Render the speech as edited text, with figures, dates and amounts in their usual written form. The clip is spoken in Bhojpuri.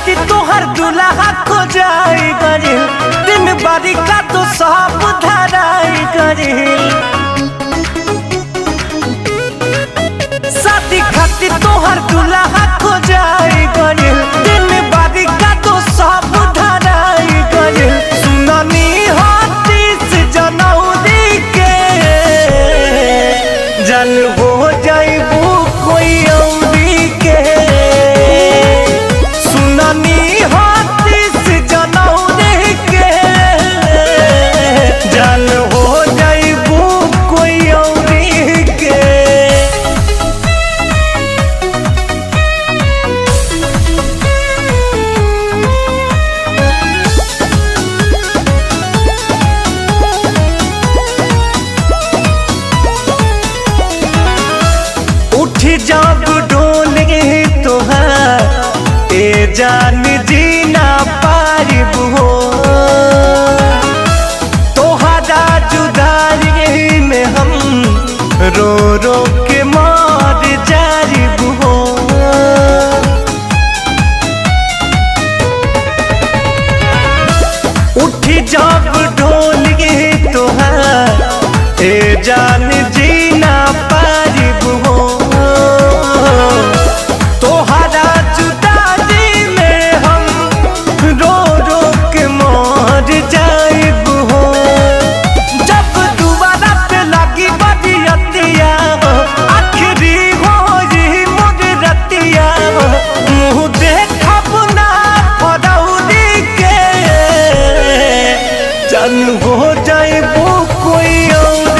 खातिर तोहर दुल्हा खो जाई गरिल, दिन बारी का तो सब धराई गरिल। शादी खातिर तोहर दुल्हा खो जाई गरिल, दिन बारी का तो सब धराई गरिल। सुननी हाथी से जनौरी के जन हो जाइबू कोई औरी के। सुननी हाथी से जनौरी के जन हो जाइबू कोई औरी के। उठ जब डोले तोहार ए जान जीना पारिब हो। तोहरा जुदाई में हम रो रो के मार जारिब हो। उठ जब डोले तोहार ए जान जीना पारिब हो। तोहरा जुदाई में हम रो रो के मर जाइब हो। जब दोबारा पे लगी बरियतिया हो, आखिरी हो ये मोर रतिया हो। मुँह देखब ना फरौरी के जन हो जाइबू कोई और